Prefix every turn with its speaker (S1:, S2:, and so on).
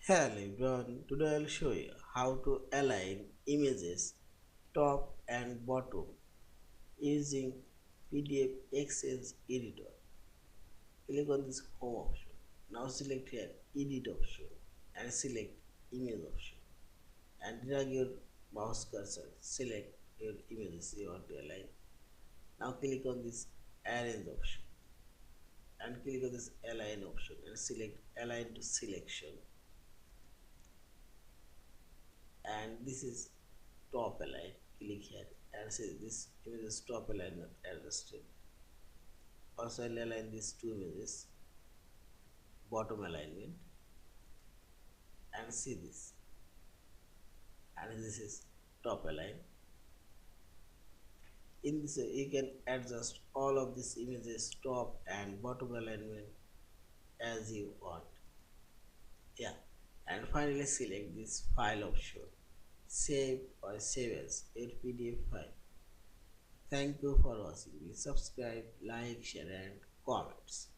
S1: Hello everyone, today I'll show you how to align images top and bottom using PDF-XChange Editor. Click on this home option. Now select here edit option and select image option and drag your mouse cursor. Select your images you want to align. Now click on this arrange option and click on this align option and select align to selection, and this is top align. Click here and say this image is top alignment adjusted. Also I'll align these two images bottom alignment and see this, and this is top align. In this way you can adjust all of these images top and bottom alignment as you want. Yeah, and finally select this file option, save or save as your PDF file. Thank you for watching. Please subscribe, like, share and comments.